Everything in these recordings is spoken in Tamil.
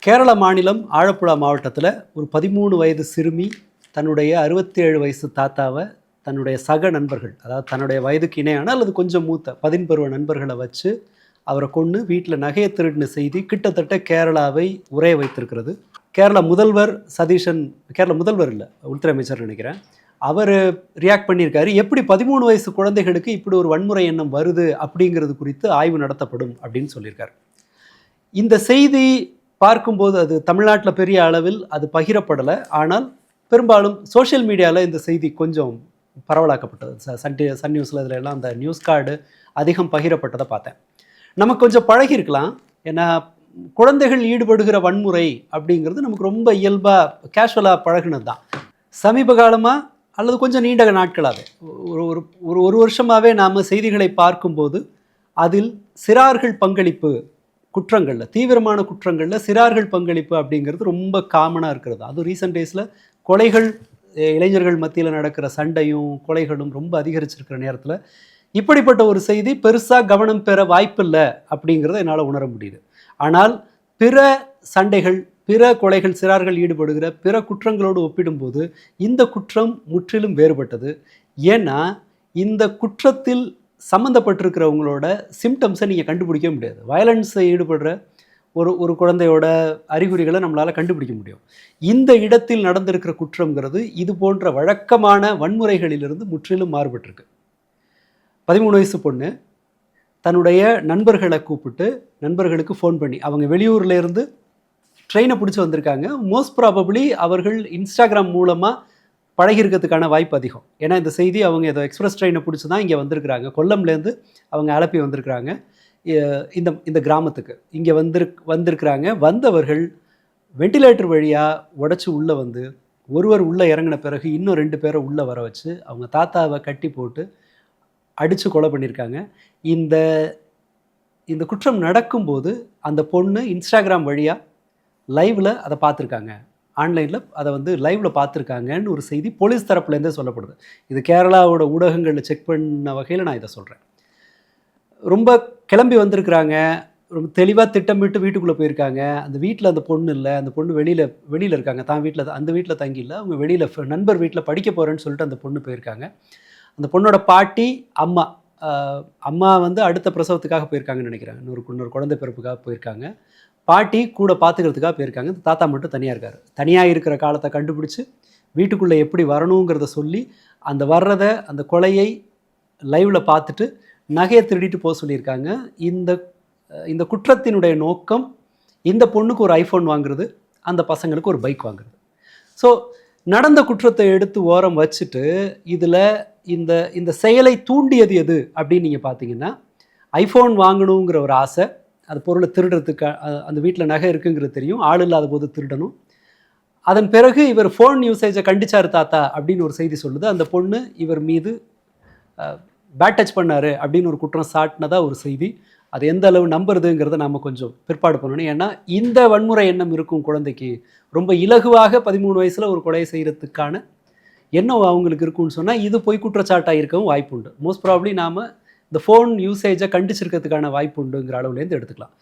கேரள மாநிலம் ஆலப்புழா மாவட்டத்தில் ஒரு 13 வயது சிறுமி தன்னுடைய 67 வயசு தாத்தாவை தன்னுடைய சக நண்பர்கள், அதாவது தன்னுடைய வயதுக்கு இணையான அல்லது கொஞ்சம் மூத்த பதின்பருவ நண்பர்களை வச்சு அவரை கொன்று வீட்டில் நகையை திருடின செய்தி கிட்டத்தட்ட கேரளாவை உறைய வைத்திருக்கிறது. கேரள முதல்வர் சதீஷன், கேரள முதல்வர் இல்லை, உள்துறை அமைச்சர் நினைக்கிறேன், அவர் ரியாக்ட் பண்ணியிருக்காரு. எப்படி 13 வயசு குழந்தைகளுக்கு இப்படி ஒரு வன்முறை எண்ணம் வருது அப்படிங்கிறது குறித்து ஆய்வு நடத்தப்படும் அப்படின்னு சொல்லியிருக்காரு. இந்த செய்தி பார்க்கும்போது அது தமிழ்நாட்டில் பெரிய அளவில் அது பகிரப்படலை. ஆனால் பெரும்பாலும் சோஷியல் மீடியாவில் இந்த செய்தி கொஞ்சம் பரவலாக்கப்பட்டது. சன் நியூஸில் இதில் எல்லாம் அந்த நியூஸ் கார்டு அதிகம் பகிரப்பட்டதை பார்த்தேன். நமக்கு கொஞ்சம் பழகிருக்கலாம். ஏன்னா குழந்தைகள் ஈடுபடுகிற வன்முறை அப்படிங்கிறது நமக்கு ரொம்ப இயல்பாக கேஷுவலாக பழகினது தான். சமீப காலமாக அல்லது கொஞ்சம் நீண்ட நாட்களாகவே ஒரு வருஷமாகவே நாம் செய்திகளை பார்க்கும்போது அதில் சிறார்கள் பங்களிப்பு குற்றங்களில், தீவிரமான குற்றங்களில் சிறார்கள் பங்களிப்பு அப்படிங்கிறது ரொம்ப காமனாக இருக்கிறது. அதுவும் ரீசெண்ட் டேஸில் கொலைகள், இளைஞர்கள் மத்தியில் நடக்கிற சண்டையும் கொலைகளும் ரொம்ப அதிகரிச்சிருக்கிற நேரத்தில் இப்படிப்பட்ட ஒரு செய்தி பெருசாக கவனம் பெற வாய்ப்பில்லை அப்படிங்கிறத என்னால் உணர முடியுது. ஆனால் பிற சண்டைகள், பிற கொலைகள், சிறார்கள் ஈடுபடுகிற பிற குற்றங்களோடு ஒப்பிடும்போது இந்த குற்றம் முற்றிலும் வேறுபட்டது. ஏன்னா இந்த குற்றத்தில் சம்மந்தப்பட்டிருக்கிறவங்களோட சிம்டம்ஸை நீங்கள் கண்டுபிடிக்க முடியாது. வயலன்ஸை ஈடுபடுற ஒரு குழந்தையோட அறிகுறிகளை நம்மளால் கண்டுபிடிக்க முடியும். இந்த இடத்தில் நடந்திருக்கிற குற்றங்கிறது இது போன்ற வழக்கமான வன்முறைகளிலிருந்து முற்றிலும் மாறுபட்டிருக்கு. 13 வயசு பொண்ணு தன்னுடைய நண்பர்களை கூப்பிட்டு, நண்பர்களுக்கு ஃபோன் பண்ணி, அவங்க வெளியூர்லேருந்து ட்ரெயினை பிடிச்சி வந்திருக்காங்க. மோஸ்ட் ப்ராபப்ளி அவர்கள் இன்ஸ்டாகிராம் மூலமாக பழகிருக்கிறதுக்கான வாய்ப்பு அதிகம். ஏன்னா இந்த செய்தி அவங்க ஏதோ எக்ஸ்பிரஸ் ட்ரெயினை பிடிச்சி தான் இங்கே வந்திருக்கிறாங்க. கொல்லம்லேருந்து அவங்க அலப்பி வந்திருக்கிறாங்க இந்த கிராமத்துக்கு. இங்கே வந்திருக்கிறாங்க. வந்தவர்கள் வெண்டிலேட்டர் வழியாக உடச்சி உள்ளே வந்து ஒருவர் உள்ளே இறங்கின பிறகு இன்னும் 2 பேரை உள்ளே வர வச்சு அவங்க தாத்தாவை கட்டி போட்டு அடித்து கொலை பண்ணியிருக்காங்க. இந்த குற்றம் நடக்கும்போது அந்த பொண்ணு இன்ஸ்டாகிராம் வழியாக லைவில் அதை பார்த்துருக்காங்க. ஆன்லைனில் அதை லைவில் பார்த்துருக்காங்கன்னு ஒரு செய்தி போலீஸ் தரப்புலேருந்தே சொல்லப்படுது. இது கேரளாவோட ஊடகங்களில் செக் பண்ண வகையில் நான் இதை சொல்கிறேன். ரொம்ப கிளம்பி வந்திருக்கிறாங்க, ரொம்ப தெளிவாக திட்டமிட்டு வீட்டுக்குள்ளே போயிருக்காங்க. அந்த வீட்டில் அந்த பொண்ணு இல்லை, அந்த பொண்ணு வெளியில் இருக்காங்க. அந்த வீட்டில் தங்கி இல்லை, அவங்க வெளியில் நண்பர் வீட்டில் படிக்க போகிறேன்னு சொல்லிட்டு அந்த பொண்ணு போயிருக்காங்க. அந்த பொண்ணோட பாட்டி, அம்மா அடுத்த பிரசவத்துக்காக போயிருக்காங்கன்னு நினைக்கிறேன். இன்னொரு குழந்தை பிறப்புக்காக போயிருக்காங்க. பாட்டி கூட பார்த்துக்கிறதுக்காக போயிருக்காங்க. தாத்தா மட்டும் தனியாக இருக்கார். தனியாக இருக்கிற காலத்தை கண்டுபிடிச்சி வீட்டுக்குள்ளே எப்படி வரணுங்கிறத சொல்லி அந்த கொலையை லைவில் பார்த்துட்டு நகையை திருடிட்டு போக சொல்லியிருக்காங்க. இந்த குற்றத்தினுடைய நோக்கம் இந்த பொண்ணுக்கு ஒரு ஐஃபோன் வாங்குறது, அந்த பசங்களுக்கு ஒரு பைக் வாங்குறது. ஸோ நடந்த குற்றத்தை எடுத்து ஓரம் வச்சுட்டு இதில் இந்த செயலை தூண்டியது எது அப்படின்னு நீங்கள் பார்த்தீங்கன்னா, ஐஃபோன் வாங்கணுங்கிற ஒரு ஆசை, அது பொருளை திருடுறதுக்கு, அந்த வீட்டில் நகை இருக்குங்கிறது தெரியும், ஆள் இல்லாத போது திருடணும். அதன் பிறகு இவர் ஃபோன் யூசேஜை கண்டிச்சார் தாத்தா அப்படின்னு ஒரு செய்தி சொல்லுது. அந்த பொண்ணு இவர் மீது பேட் டச் பண்ணார் அப்படின்னு ஒரு குற்றம் சாட்டினதாக ஒரு செய்தி. அது எந்த அளவு நம்புறதுங்கிறத நாம் கொஞ்சம் பிற்பாடு பண்ணணும். ஏன்னா இந்த வன்முறை எண்ணம் இருக்கும் குழந்தைக்கு ரொம்ப இலகுவாக 13 வயசில் ஒரு கொலை செய்கிறதுக்கான எண்ணம் அவங்களுக்கு இருக்குன்னு சொன்னால் இது பொய் குற்றச்சாட்டாக இருக்கவும் வாய்ப்பு உண்டு. மோஸ்ட் ப்ராபப்ளி நாம் இந்த ஃபோன் யூசேஜை கண்டிச்சிருக்கிறதுக்கான வாய்ப்பு உண்டுங்கிற அளவுலேருந்து எடுத்துக்கலாம்.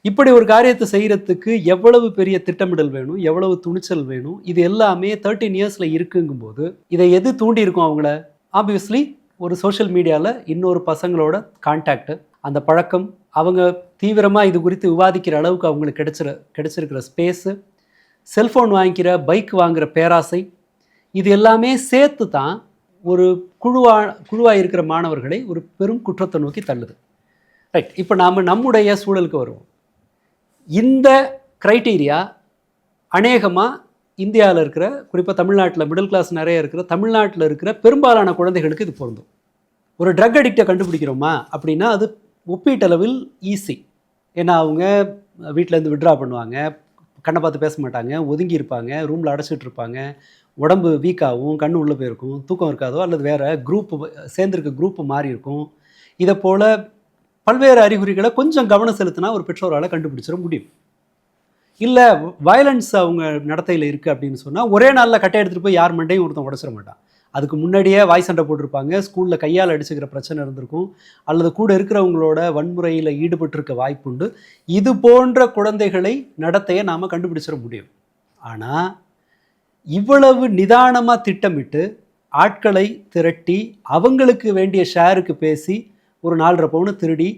இப்படி ஒரு காரியத்தை செய்கிறதுக்கு எவ்வளவு பெரிய திட்டமிடல் வேணும், எவ்வளவு துணிச்சல் வேணும், இது எல்லாமே 13 இயர்ஸில் இருக்குங்கும்போது இதை எது தூண்டி இருக்கும் அவங்கள? ஆப்வியஸ்லி ஒரு சோஷியல் மீடியாவில் இன்னொரு பசங்களோட கான்டாக்டு, அந்த பழக்கம், அவங்க தீவிரமாக இது குறித்து விவாதிக்கிற அளவுக்கு அவங்களுக்கு கிடைச்சிருக்கிற ஸ்பேஸு, செல்ஃபோன் வாங்கிக்கிற, பைக் வாங்குகிற பேராசை, இது எல்லாமே சேர்த்து தான் ஒரு குழுவாக இருக்கிற மாணவர்களை ஒரு பெரும் குற்றத்தை நோக்கி தள்ளுது. ரைட், இப்போ நாம் நம்முடைய சூழலுக்கு வருவோம். இந்த க்ரைட்டீரியா அநேகமாக இந்தியாவில் இருக்கிற, குறிப்பாக தமிழ்நாட்டில் மிடில் கிளாஸ் நிறைய இருக்கிற தமிழ்நாட்டில் இருக்கிற பெரும்பாலான குழந்தைகளுக்கு இது பொருந்தும். ஒரு ட்ரக் அடிக்டை கண்டுபிடிக்கிறோமா அப்படின்னா அது ஒப்பீட்டளவில் ஈஸி. ஏன்னா அவங்க வீட்டிலேருந்து விட்ரா பண்ணுவாங்க, கண்ணை பார்த்து பேச மாட்டாங்க, ஒதுங்கி இருப்பாங்க, ரூமில் அடைச்சிட்டு இருப்பாங்க, உடம்பு வீக்காகவும், கண்ணு உள்ளே போயிருக்கும், தூக்கம் இருக்காதோ அல்லது வேறு சேர்ந்துருக்க குரூப்பு மாறி இருக்கும். இதை போல் பல்வேறு அறிகுறிகளை கொஞ்சம் கவனம் செலுத்தினா ஒரு பெற்றோரால் கண்டுபிடிச்சிட முடியும். இல்லை வயலன்ஸ் அவங்க நடத்தையில் இருக்குது அப்படின்னு சொன்னால் ஒரே நாளில் கட்டை எடுத்துகிட்டு போய் யார் மண்டையும் ஒருத்தன் உடச்சிட மாட்டான். அதுக்கு முன்னாடியே வாய் சண்டை போட்டிருப்பாங்க, ஸ்கூலில் கையால் அடிச்சுக்கிற பிரச்சனை இருந்திருக்கும், அல்லது கூட இருக்கிறவங்களோட வன்முறையில் ஈடுபட்டிருக்க வாய்ப்புண்டு. இது போன்ற குழந்தைகளை நடத்தையை நாம் கண்டுபிடிச்சிட முடியும். ஆனால் இவ்வளவு நிதானமாக திட்டமிட்டு ஆட்களை திரட்டி அவங்களுக்கு வேண்டிய ஷேருக்கு பேசி ஒரு 4.5 பவுன் திருடி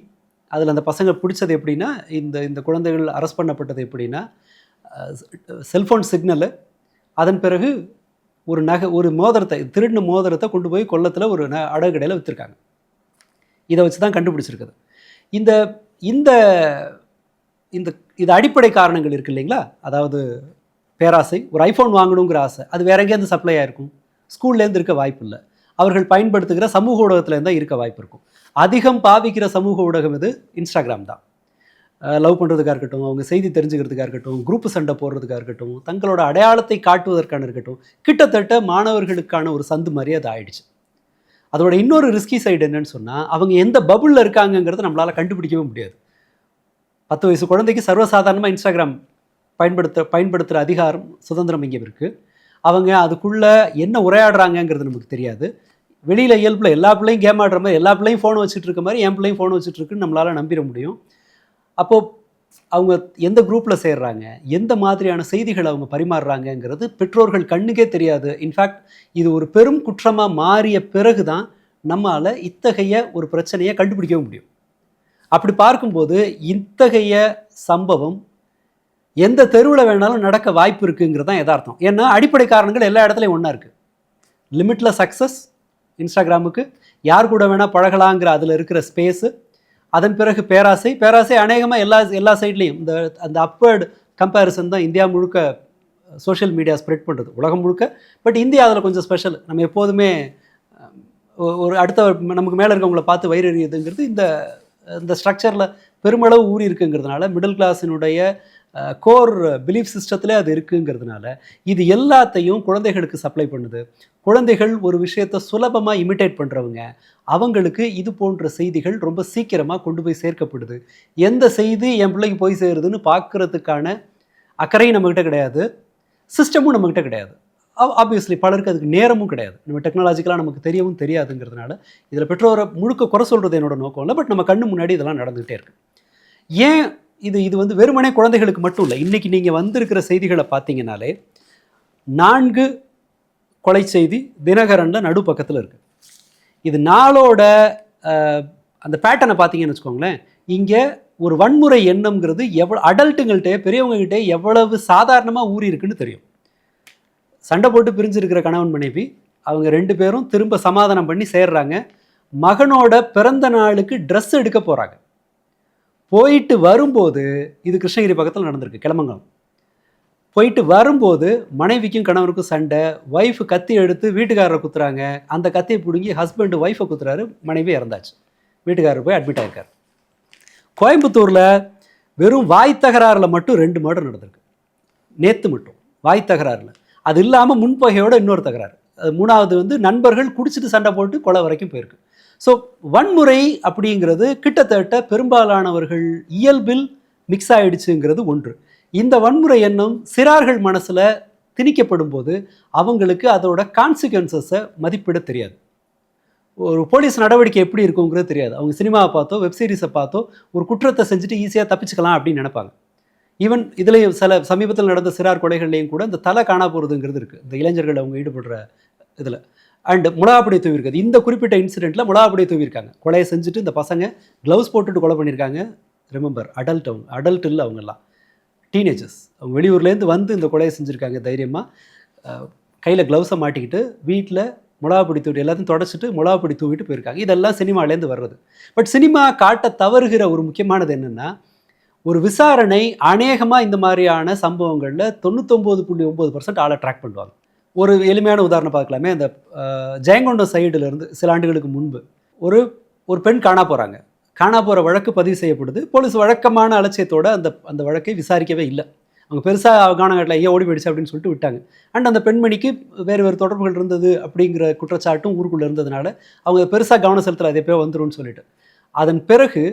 அதில் அந்த பசங்க பிடிச்சது எப்படின்னா, இந்த இந்த குழந்தைகள் அரெஸ்ட் பண்ணப்பட்டது எப்படின்னா, செல்ஃபோன் சிக்னலு, அதன் பிறகு ஒரு மோதிரத்தை, திருடின மோதிரத்தை கொண்டு போய் கொல்லத்தில் ஒரு அடகு கடையில் விற்றுருக்காங்க. இதை வச்சு தான் கண்டுபிடிச்சிருக்குது. இந்த இந்த இந்த இது அடிப்படை காரணங்கள் இருக்குது இல்லைங்களா? அதாவது பேராசை, ஒரு ஐஃபோன் வாங்கணுங்கிற ஆசை, அது வேற எங்கேருந்து சப்ளை ஆகிருக்கும்? ஸ்கூல்லேருந்து இருக்க வாய்ப்பு இல்லை. அவர்கள் பயன்படுத்துகிற சமூக ஊடகத்துலேருந்து தான் இருக்க வாய்ப்பு இருக்கும். அதிகம் பாவிக்கிற சமூக ஊடகம் இது இன்ஸ்டாகிராம் தான். லவ் பண்ணுறதுக்காக இருக்கட்டும், அவங்க செய்தி தெரிஞ்சுக்கிறதுக்காக இருக்கட்டும், குரூப்பு சண்டை போடுறதுக்காக இருக்கட்டும், தங்களோட அடையாளத்தை காட்டுவதற்கான இருக்கட்டும், கிட்டத்தட்ட மாணவர்களுக்கான ஒரு சந்து மாதிரி அது ஆயிடுச்சு. அதோட இன்னொரு ரிஸ்கி சைடு என்னன்னு சொன்னால், அவங்க எந்த பபுளில் இருக்காங்கங்கிறத நம்மளால் கண்டுபிடிக்கவே முடியாது. 10 வயசு குழந்தைக்கு சர்வசாதாரணமாக இன்ஸ்டாகிராம் பயன்படுத்துகிற அதிகாரம், சுதந்திரம் இங்கே இருக்குது. அவங்க அதுக்குள்ளே என்ன உரையாடுறாங்கங்கிறது நமக்கு தெரியாது. வெளியில் இயல்பில் எல்லா பிள்ளையும் கேம் ஆடுற மாதிரி, எல்லா பிள்ளையும் ஃபோன் வச்சுட்டு இருக்க மாதிரி என் பிள்ளையும் ஃபோன் வச்சுட்ருக்குன்னு நம்மளால் நம்பிட முடியும். அப்போது அவங்க எந்த குரூப்பில் சேர்றாங்க, எந்த மாதிரியான செய்திகளை அவங்க பரிமாறுறாங்கங்கிறது பெற்றோர்கள் கண்ணுக்கே தெரியாது. இன்ஃபேக்ட் இது ஒரு பெரும் குற்றமாக மாறிய பிறகு தான் நம்மளால் இத்தகைய ஒரு பிரச்சனையை கண்டுபிடிக்கவும் முடியும். அப்படி பார்க்கும்போது இத்தகைய சம்பவம் எந்த தெருவில் வேணாலும் நடக்க வாய்ப்பு இருக்குங்கிறது தான் யதார்த்தம். ஏன்னா அடிப்படை காரணங்கள் எல்லா இடத்துலையும் ஒன்றா இருக்குது. லிமிட்டில் சக்ஸஸ் இன்ஸ்டாகிராமுக்கு, யார் கூட வேணால் பழகலாங்கிற அதில் இருக்கிற ஸ்பேஸு, அதன் பிறகு பேராசை அநேகமாக எல்லா சைட்லேயும் அந்த அப்வர்டு கம்பேரிசன் தான் இந்தியா முழுக்க சோஷியல் மீடியா ஸ்ப்ரெட் பண்ணுறது, உலகம் முழுக்க. பட் இந்தியா அதில் கொஞ்சம் ஸ்பெஷல். நம்ம எப்போதுமே ஒரு அடுத்த நமக்கு மேலே இருக்கவங்களை பார்த்து வயிறு எறியுதுங்கிறது இந்த ஸ்ட்ரக்சரில் பெருமளவு ஊறி இருக்குங்கிறதுனால, மிடில் கிளாஸினுடைய கோர் பிலீஃப் சிஸ்டத்திலே அது இருக்குங்கிறதுனால இது எல்லாத்தையும் குழந்தைகளுக்கு சப்ளை பண்ணுது. குழந்தைகள் ஒரு விஷயத்தை சுலபமாக இமிட்டேட் பண்ணுறவங்க, அவங்களுக்கு இது போன்ற செய்திகள் ரொம்ப சீக்கிரமாக கொண்டு போய் சேர்க்கப்படுது. எந்த செய்தி என் பிள்ளைக்கு போய் சேருதுன்னு பார்க்குறதுக்கான அக்கறையும் நம்மக்கிட்ட கிடையாது, சிஸ்டமும் நம்மக்கிட்ட கிடையாது. ஆப்வியஸ்லி பலருக்கு அதுக்கு நேரமும் கிடையாது. நம்ம டெக்னாலஜிக்கலாக நமக்கு தெரியவும் தெரியாதுங்கிறதுனால இதில் பெற்றோரை முழுக்க குறை சொல்கிறது என்னோட நோக்கம் இல்லை. பட் நம்ம கண்ணு முன்னாடி இதெல்லாம் நடந்துகிட்டே இருக்குது. ஏன் இது வந்து வெறுமனே குழந்தைகளுக்கு மட்டும் இல்லை. இன்றைக்கி நீங்கள் வந்திருக்கிற செய்திகளை பார்த்தீங்கன்னாலே 4 கொலை செய்தி தினகரனில் நடுப்பக்கத்தில் இருக்குது. இது நாளோட அந்த பேட்டர்னை பார்த்தீங்கன்னு வச்சுக்கோங்களேன். இங்கே ஒரு வன்முறை எண்ணம்ங்கிறது அடல்ட்டுங்கள்கிட்ட, பெரியவங்ககிட்ட எவ்வளவு சாதாரணமாக ஊறி இருக்குன்னு தெரியும். சண்டை போட்டு பிரிஞ்சிருக்கிற கணவன் மனைவி, அவங்க 2 பேரும் திரும்ப சமாதானம் பண்ணி சேர்றாங்க. மகனோட பிறந்த நாளுக்கு ட்ரெஸ் எடுக்க போகிறாங்க. போயிட்டு வரும்போது, இது கிருஷ்ணகிரி பக்கத்தில் நடந்திருக்கு, கிளமங்கலம். போயிட்டு வரும்போது மனைவிக்கும் கணவனுக்கும் சண்டை, ஒய்ஃபு கத்தி எடுத்து வீட்டுக்காரரை குத்துறாங்க. அந்த கத்தியை பிடுங்கி ஹஸ்பண்டு ஒய்ஃபை குத்துறாரு, மனைவி இறந்தாச்சு. வீட்டுக்காரர் போய் அட்மிட் ஆகிருக்கார். கோயம்புத்தூரில் வெறும் வாய் தகராறில் மட்டும் 2 மர்டர் நடந்திருக்கு. நேற்று மட்டும் வாய் தகராறில். அது இல்லாமல் முன்பகையோட இன்னொரு தகராறு. அது 3வது வந்து நண்பர்கள் குடிச்சிட்டு சண்டை போட்டு கொலை வரைக்கும் போயிருக்கு. ஸோ வன்முறை அப்படிங்கிறது கிட்டத்தட்ட பெரும்பாலானவர்கள் இயல்பில் மிக்ஸ் ஆகிடுச்சுங்கிறது ஒன்று. இந்த வன்முறை எண்ணம் சிறார்கள் மனசில் திணிக்கப்படும் போது அவங்களுக்கு அதோட கான்சிக்வன்சஸை மதிப்பிட தெரியாது. ஒரு போலீஸ் நடவடிக்கை எப்படி இருக்குங்கிறது தெரியாது. அவங்க சினிமாவை பார்த்தோ வெப்சீரிஸை பார்த்தோ ஒரு குற்றத்தை செஞ்சுட்டு ஈஸியாக தப்பிச்சுக்கலாம் அப்படின்னு நினைப்பாங்க. ஈவன் இதுலேயும் சில சமீபத்தில் நடந்த சிறார் கொலைகள்லையும் கூட இந்த தலை காணா போகிறதுங்கிறது இருக்குது, இந்த இளைஞர்கள் அவங்க ஈடுபடுற இதில். அண்டு மிளகாப்பொடி தூவிருக்குது. இந்த குறிப்பிட்ட இன்சிடெண்ட்டில் மிளகாப்பொடி தூவிருக்காங்க. கொலையை செஞ்சுட்டு இந்த பசங்க க்ளவுஸ் போட்டுட்டு கொலை பண்ணியிருக்காங்க. ரிமெம்பர், அடல்ட் இல்லை, அவங்கெல்லாம் டீனேஜர்ஸ். அவங்க வெளியூர்லேருந்து வந்து இந்த கொலையை செஞ்சுருக்காங்க தைரியமாக. கையில் க்ளவுஸை மாட்டிக்கிட்டு வீட்டில் மிளகாப்பொடி தூவி எல்லாத்தையும் தொடச்சிட்டு மிளகாப்பொடி தூவிட்டு போயிருக்காங்க. இதெல்லாம் சினிமாலேருந்து வர்றது. பட் சினிமா காட்ட தவறுகிற ஒரு முக்கியமானது என்னென்னா, ஒரு விசாரணை அநேகமாக இந்த மாதிரியான சம்பவங்களில் 99.9% ஆளை ட்ராக் பண்ணுவாங்க. ஒரு எளிமையான உதாரணம் பார்க்கலாமே. அந்த ஜெயங்கொண்டம் சைடுலேருந்து சில ஆண்டுகளுக்கு முன்பு ஒரு பெண் காணா போகிறாங்க. காணா போகிற வழக்கு பதிவு செய்யப்படுது. போலீஸ் வழக்கமான அலட்சியத்தோடு அந்த வழக்கை விசாரிக்கவே இல்லை. அவங்க பெருசாக காணாங்கட்டில் ஏன் ஓடி போயிடுச்சு அப்படின்னு சொல்லிட்டு விட்டாங்க. அண்ட் அந்த பெண்மணிக்கு வேறு தொடர்புகள் இருந்தது அப்படிங்கிற குற்றச்சாட்டும் ஊருக்குள்ளே இருந்ததுனால அவங்க பெருசாக கவனம் செலுத்தலை, அது எப்போ வந்துரும்னு சொல்லிட்டு. அதன் பிறகு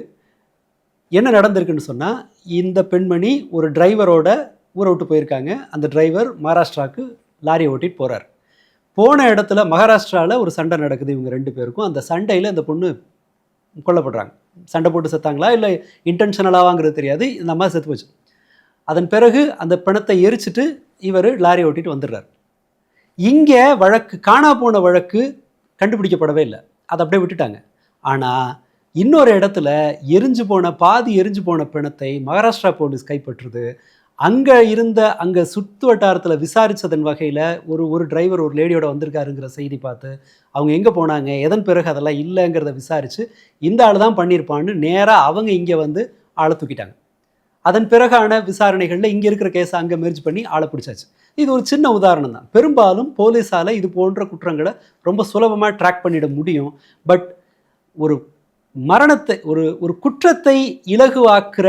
என்ன நடந்திருக்குன்னு சொன்னால், இந்த பெண்மணி ஒரு டிரைவரோட ஊரை விட்டு போயிருக்காங்க. அந்த டிரைவர் மகாராஷ்டிராவுக்கு லாரியை ஓட்டிட்டு போன இடத்துல மகாராஷ்டிராவில் ஒரு சண்டை நடக்குது இவங்க 2 பேருக்கும். அந்த சண்டையில் அந்த பொண்ணு கொல்லப்படுறாங்க. சண்டை போட்டு செத்தாங்களா இல்லை இன்டென்ஷனலாவாங்கிறது தெரியாது. இந்த அம்மா செத்து போச்சு. அதன் பிறகு அந்த பிணத்தை எரிச்சிட்டு இவர் லாரி ஓட்டிட்டு வந்துடுறார். இங்கே வழக்கு காணா போன வழக்கு கண்டுபிடிக்கப்படவே இல்லை. அதை அப்படியே விட்டுட்டாங்க. ஆனால் இன்னொரு இடத்துல பாதி எரிஞ்சு போன பிணத்தை மகாராஷ்டிரா போலீஸ் கைப்பற்றுது. அங்கே சுற்று வட்டாரத்தில் விசாரித்ததன் வகையில் ஒரு டிரைவர் ஒரு லேடியோட வந்திருக்காருங்கிற செய்தி பார்த்து அவங்க எங்கே போனாங்க, எதன் பிறகு அதெல்லாம் இல்லைங்கிறத விசாரித்து இந்த ஆள் தான் பண்ணியிருப்பான்னு நேராக அவங்க இங்கே வந்து ஆளை தூக்கிட்டாங்க. அதன் பிறகான விசாரணைகளில் இங்கே இருக்கிற கேஸை அங்கே மெர்ஜ் பண்ணி ஆளை பிடிச்சாச்சு. இது ஒரு சின்ன உதாரணம் தான். பெரும்பாலும் போலீஸால் இது போன்ற குற்றங்களை ரொம்ப சுலபமாக ட்ராக் பண்ணிட முடியும். பட் ஒரு மரணத்தை ஒரு குற்றத்தை இலகுவாக்குற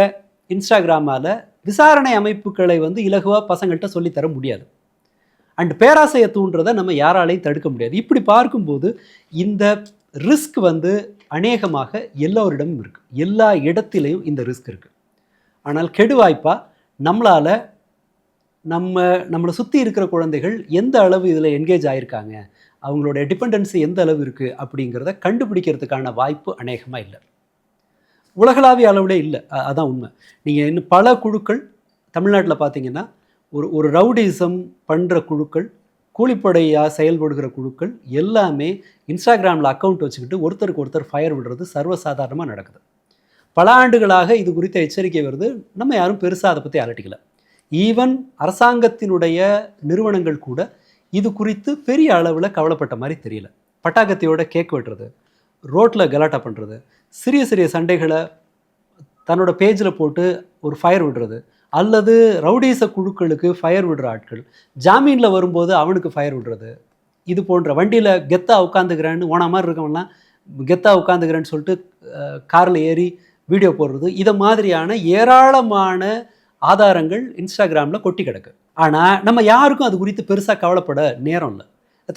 இன்ஸ்டாகிராமால் விசாரணை அமைப்புகளை வந்து இலகுவாக பசங்கள்கிட்ட சொல்லித்தர முடியாது. அண்ட் பேராசையை தூண்டுறதை நம்ம யாராலையும் தடுக்க முடியாது. இப்படி பார்க்கும்போது இந்த ரிஸ்க் வந்து அநேகமாக எல்லோரிடமும் இருக்குது. எல்லா இடத்திலையும் இந்த ரிஸ்க் இருக்குது. ஆனால் கெடுவாய்ப்பாக நம்மளால் நம்மளை சுற்றி இருக்கிற குழந்தைகள் எந்த அளவு இதில் என்கேஜ் ஆகியிருக்காங்க, அவங்களோட டிபெண்டன்சி எந்த அளவு இருக்குது அப்படிங்கிறத கண்டுபிடிக்கிறதுக்கான வாய்ப்பு அநேகமாக இல்லை. உலகளாவிய அளவில் இல்லை. அதான் உண்மை. நீங்கள் இன்னும் பல குழுக்கள் தமிழ்நாட்டில் பார்த்தீங்கன்னா ஒரு ரவுடிசம் பண்ணுற குழுக்கள், கூலிப்படையாக செயல்படுகிற குழுக்கள் எல்லாமே இன்ஸ்டாகிராமில் அக்கௌண்ட் வச்சுக்கிட்டு ஒருத்தருக்கு ஒருத்தர் ஃபயர் விடுறது சர்வசாதாரணமாக நடக்குது. பல ஆண்டுகளாக இது குறித்த எச்சரிக்கை வருது. நம்ம யாரும் பெருசாக அதை பற்றி அலட்டிக்கல. ஈவன் அரசாங்கத்தினுடைய நிறுவனங்கள் கூட இது குறித்து பெரிய அளவில் கவலைப்பட்ட மாதிரி தெரியல. பட்டாக்கத்தியோட கேக் வெட்டுறது, ரோட்டில் கலாட்டா பண்ணுறது, சிறிய சிறிய சண்டைகளை தன்னோட பேஜில் போட்டு ஒரு ஃபயர் விடுறது, அல்லது ரவுடீச குழுக்களுக்கு ஃபயர் விடுற ஆட்கள் ஜாமீனில் வரும்போது அவனுக்கு ஃபயர் விடுறது, இது போன்ற வண்டியில் கெத்தாக உட்காந்துக்கிறேன்னு ஓனா மாதிரி இருக்கவன்லாம் கெத்தாக உட்காந்துக்கிறேன்னு சொல்லிட்டு காரில் ஏறி வீடியோ போடுறது, இதை மாதிரியான ஏராளமான ஆதாரங்கள் இன்ஸ்டாகிராமில் கொட்டி கிடக்கு. ஆனால் நம்ம யாருக்கும் அது குறித்து பெருசாக கவலைப்பட நேரம் இல்லை.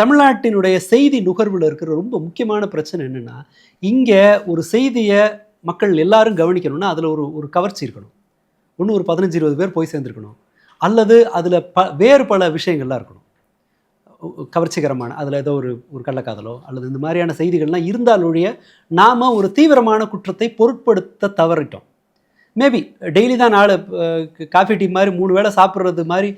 தமிழ்நாட்டினுடைய செய்தி நுகர்வில் இருக்கிற ரொம்ப முக்கியமான பிரச்சனை என்னென்னா, இங்கே ஒரு செய்தியை மக்கள் எல்லாரும் கவனிக்கணும்னா அதில் ஒரு கவர்ச்சி இருக்கணும். ஒன்று ஒரு 15-20 பேர் போய் சேர்ந்துருக்கணும், அல்லது அதில் வேறு பல விஷயங்கள்லாம் இருக்கணும் கவர்ச்சிகரமான. அதில் ஏதோ ஒரு கள்ளக்காதலோ அல்லது இந்த மாதிரியான செய்திகள்லாம் இருந்தால் ஒழிய நாம் ஒரு தீவிரமான குற்றத்தை பொருட்படுத்த தவறிட்டோம். மேபி டெய்லி தான் காஃபி டீ மாதிரி 3 வேளை சாப்பிட்றது மாதிரி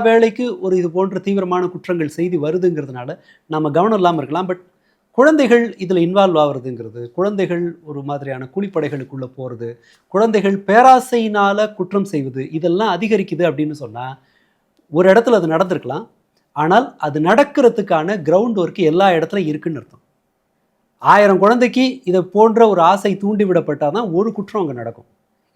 வேளைக்கு ஒரு இது போன்ற தீவிரமான குற்றங்கள் செய்தி வருதுங்கிறதுனால நம்ம கவனம் இல்லாமல் இருக்கலாம். பட் குழந்தைகள் இதில் இன்வால்வ் ஆகுறதுங்கிறது, குழந்தைகள் ஒரு மாதிரியான கூலிப்படைகளுக்குள்ளே போகிறது, குழந்தைகள் பேராசையினால் குற்றம் செய்வது, இதெல்லாம் அதிகரிக்குது அப்படின்னு சொன்னால் ஒரு இடத்துல அது நடந்திருக்கலாம். ஆனால் அது நடக்கிறதுக்கான கிரவுண்ட் ஒர்க்கு எல்லா இடத்துலையும் இருக்குன்னு அர்த்தம். 1000 குழந்தைக்கு இதை போன்ற ஒரு ஆசை தூண்டிவிடப்பட்டால் தான் ஒரு குற்றம் அங்கே நடக்கும்.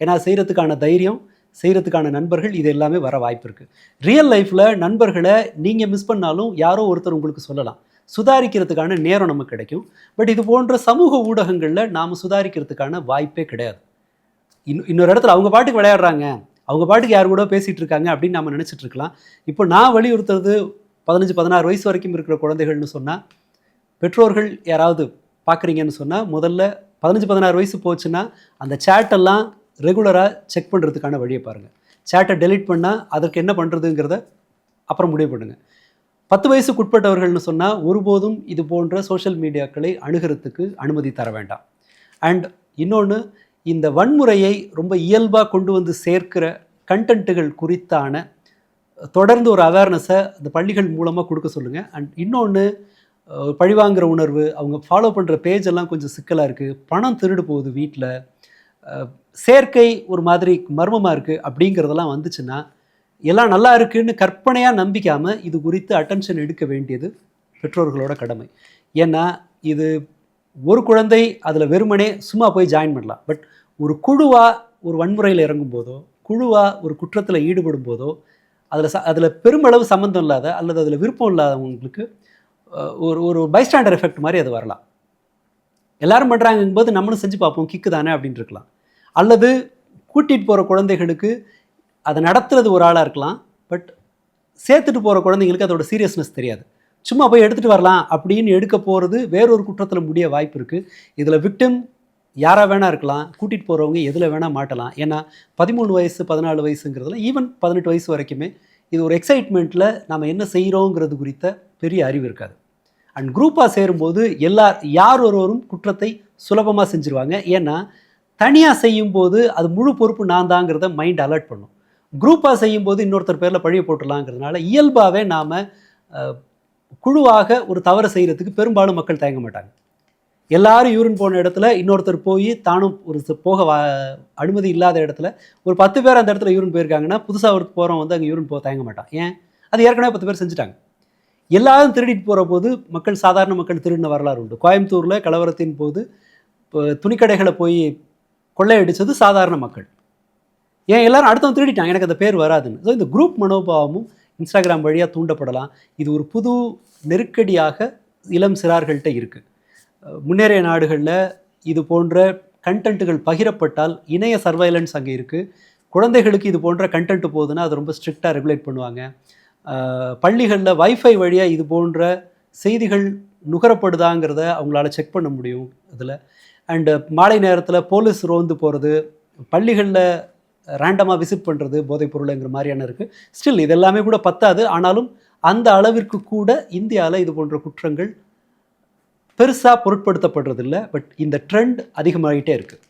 ஏன்னா செய்கிறதுக்கான தைரியம், செய்கிறதுக்கான நண்பர்கள், இது எல்லாமே வர வாய்ப்பு இருக்குது. ரியல் லைஃப்பில் நண்பர்களை நீங்கள் மிஸ் பண்ணாலும் யாரோ ஒருத்தர் உங்களுக்கு சொல்லலாம். சுதாரிக்கிறதுக்கான நேரம் நமக்கு கிடைக்கும். பட் இது போன்ற சமூக ஊடகங்களில் நாம் சுதாரிக்கிறதுக்கான வாய்ப்பே கிடையாது. இன்னொரு இடத்துல அவங்க பாட்டுக்கு விளையாடுறாங்க, அவங்க பாட்டுக்கு யார் கூட பேசிகிட்டு இருக்காங்க அப்படின்னு நம்ம நினச்சிட்டு இருக்கலாம். இப்போ நான் வலியுறுத்துறது 15-16 வயசு வரைக்கும் இருக்கிற குழந்தைகள்னு சொன்னால், பெற்றோர்கள் யாராவது பார்க்குறீங்கன்னு சொன்னால் முதல்ல 15-16 வயசு போச்சுன்னா அந்த சேட்டெல்லாம் ரெகுலராக செக் பண்ணுறதுக்கான வழியை பாருங்கள். சேட்டை டெலீட் பண்ணால் அதற்கு என்ன பண்ணுறதுங்கிறத அப்புறம் முடிவு பண்ணுங்கள். 10 வயசுக்கு உட்பட்டவர்கள்னு சொன்னால் ஒருபோதும் இது போன்ற சோஷியல் மீடியாக்களை அணுகிறதுக்கு அனுமதி தர வேண்டாம். அண்ட் இன்னொன்று, இந்த வன்முறையை ரொம்ப இயல்பாக கொண்டு வந்து சேர்க்கிற கண்டென்ட்டுகள் குறித்தான தொடர்ந்து ஒரு அவேர்னஸை அந்த பள்ளிகள் மூலமாக கொடுக்க சொல்லுங்கள். அண்ட் இன்னொன்று, பழிவாங்கிற உணர்வு, அவங்க ஃபாலோ பண்ணுற பேஜ் எல்லாம் கொஞ்சம் சிக்கலாக இருக்குது, பணம் திருடு போகுது, வீட்டில் சேர்க்கை ஒரு மாதிரி மர்மமாக இருக்குது அப்படிங்கிறதெல்லாம் வந்துச்சுன்னா எல்லாம் நல்லா இருக்குன்னு கற்பனையாக நம்பிக்காமல் இது குறித்து அட்டென்ஷன் எடுக்க வேண்டியது பெற்றோர்களோட கடமை. ஏன்னா இது ஒரு குழந்தை அதில் வெறுமனே சும்மா போய் ஜாயின் பண்ணலாம். பட் ஒரு குழுவாக ஒரு வன்முறையில் இறங்கும் போதோ, குழுவாக ஒரு குற்றத்தில் ஈடுபடும் போதோ, அதில் பெருமளவு சம்மந்தம் இல்லாத அல்லது அதில் விருப்பம் இல்லாதவங்களுக்கு ஒரு பைஸ்டாண்டர் எஃபெக்ட் மாதிரி அது வரலாம். எல்லாரும் பண்ணுறாங்கும்போது நம்மளும் செஞ்சு பார்ப்போம், கிக்கு தானே அப்படின்னு இருக்கலாம். அல்லது கூட்டிகிட்டு போகிற குழந்தைகளுக்கு அதை நடத்துறது ஒரு ஆளாக இருக்கலாம். பட் சேர்த்துட்டு போகிற குழந்தைங்களுக்கு அதோட சீரியஸ்னஸ் தெரியாது. சும்மா போய் எடுத்துகிட்டு வரலாம் அப்படின்னு எடுக்க போகிறது வேறொரு குற்றத்தில் முடிய வாய்ப்பு இருக்குது. இதில் விக்டிம் யாராக வேணால் இருக்கலாம், கூட்டிகிட்டு போகிறவங்க எதில் வேணால் மாட்டலாம். ஏன்னா 13 வயசு 14 வயசுங்கிறதுல ஈவன் 18 வயசு வரைக்குமே இது ஒரு எக்ஸைட்மெண்ட்டில் நம்ம என்ன செய்கிறோங்கிறது குறித்த பெரிய அறிவு இருக்காது. அண்ட் குரூப்பாக சேரும்போது யார் ஒருவரும் குற்றத்தை சுலபமாக செஞ்சுருவாங்க. ஏன்னா தனியாக செய்யும்போது அது முழு பொறுப்பு நான் தாங்கிறத மைண்ட் அலர்ட் பண்ணும். குரூப்பாக செய்யும்போது இன்னொருத்தர் பேரில் பழிய போட்டுடலாங்கிறதுனால இயல்பாகவே நாம் குழுவாக ஒரு தவறு செய்கிறதுக்கு பெரும்பாலும் மக்கள் தயங்க மாட்டாங்க. எல்லாரும் யூரின் போன இடத்துல இன்னொருத்தர் போய் தானும் போக அனுமதி இல்லாத இடத்துல ஒரு 10 பேர் அந்த இடத்துல யூரின் போயிருக்காங்கன்னா புதுசாக ஒரு போகிறவன் வந்து அங்கே யூரின் போக தயங்க மாட்டான். ஏன்? அது ஏற்கனவே 10 பேர் செஞ்சுட்டாங்க. எல்லாரும் திருடிட்டு போகிற போது சாதாரண மக்கள் திருடின வரலாறு உண்டு. கோயம்புத்தூரில் கலவரத்தின் போது துணிக்கடைகளை போய் கொள்ளையடித்தது சாதாரண மக்கள். ஏன்? எல்லாரும் அடுத்தவன் திருடிட்டாங்க, எனக்கு அந்த பேர் வராதுன்னு. ஸோ இந்த குரூப் மனோபாவமும் இன்ஸ்டாகிராம் வழியாக தூண்டப்படலாம். இது ஒரு புது நெருக்கடியாக இளம் சிறார்கள்ட்ட இருக்குது. முன்னேறிய நாடுகளில் இது போன்ற கண்டென்ட்டுகள் பகிரப்பட்டால் இணைய சர்வைலன்ஸ் அங்கே இருக்குது. குழந்தைகளுக்கு இது போன்ற கண்டென்ட் போகுதுன்னா அது ரொம்ப ஸ்ட்ரிக்டாக ரெகுலேட் பண்ணுவாங்க. பள்ளிகளில் வைஃபை வழியாக இது போன்ற செய்திகள் நுகரப்படுதாங்கிறத அவங்களால செக் பண்ண முடியும் இதில். அண்டு மாலை நேரத்தில் போலீஸ் ரோந்து போகிறது, பள்ளிகளில் ரேண்டமாக விசிட் பண்ணுறது, போதைப் பொருளுங்கிற மாதிரியான இருக்குது. ஸ்டில் இதெல்லாமே கூட பத்தாது. ஆனாலும் அந்த அளவிற்கு கூட இந்தியாவில் இது போன்ற குற்றங்கள் பெருசாக பொருட்படுத்தப்படுறதில்ல. பட் இந்த ட்ரெண்ட் அதிகமாகிட்டே இருக்குது.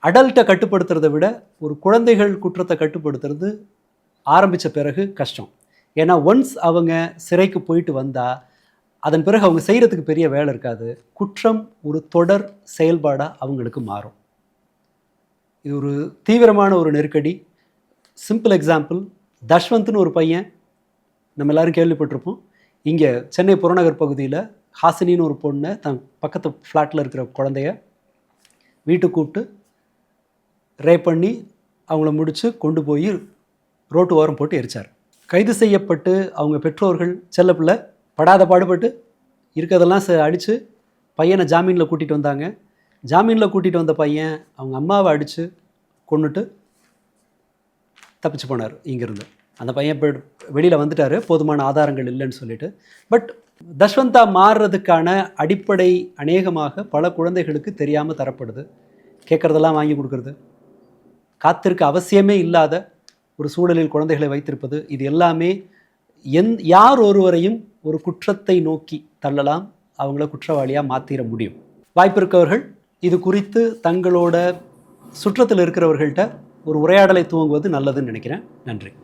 அடல்ட்டை கட்டுப்படுத்துறதை விட ஒரு குழந்தைகள் குற்றத்தை கட்டுப்படுத்துறது ஆரம்பித்த பிறகு கஷ்டம். ஏன்னா ஒன்ஸ் அவங்க சிறைக்கு போயிட்டு வந்தால் அதன் பிறகு அவங்க செய்கிறதுக்கு பெரிய வேலை இருக்காது. குற்றம் ஒரு தொடர் செயல்பாடாக அவங்களுக்கு மாறும். இது ஒரு தீவிரமான ஒரு நெருக்கடி. சிம்பிள் எக்ஸாம்பிள், தஷ்வந்த்னு ஒரு பையன் நம்ம எல்லோரும் கேள்விப்பட்டிருப்போம். இங்கே சென்னை புறநகர் பகுதியில் ஹாசினின்னு ஒரு பொண்ணை தன் பக்கத்து ஃப்ளாட்டில் இருக்கிற குழந்தைய வீட்டுக்கு கூப்பிட்டு ரேப் பண்ணி அவங்கள முடித்து கொண்டு போய் ரோட்டு ஓரம் போட்டு எரிச்சார். கைது செய்யப்பட்டு அவங்க பெற்றோர்கள் செல்லப்பிள்ளை படாத பாடுபட்டு இருக்கிறதெல்லாம் அடித்து பையனை ஜாமீனில் கூட்டிகிட்டு வந்தாங்க. ஜாமீனில் கூட்டிகிட்டு வந்த பையன் அவங்க அம்மாவை அடித்து கொன்னுட்டு தப்பிச்சு போனார் இங்கேருந்து. அந்த பையன் வெளியில் வந்துட்டார், போதுமான ஆதாரங்கள் இல்லைன்னு சொல்லிட்டு. பட் தஷ்வந்தா மாறுறதுக்கான அடிப்படை அநேகமாக பல குழந்தைகளுக்கு தெரியாமல் தரப்படுது. கேட்குறதெல்லாம் வாங்கி கொடுக்குறது, காத்திருக்க அவசியமே இல்லாத ஒரு சூழலில் குழந்தைகளை வைத்திருப்பது, இது எல்லாமே யார் ஒருவரையும் ஒரு குற்றத்தை நோக்கி தள்ளலாம், அவங்கள குற்றவாளியாக மாற்றிட முடியும். வாய்ப்பு இருக்கவர்கள் இது குறித்து தங்களோட சுற்றத்தில் இருக்கிறவர்கள்ட்ட ஒரு உரையாடலை துவங்குவது நல்லதுன்னு நினைக்கிறேன். நன்றி.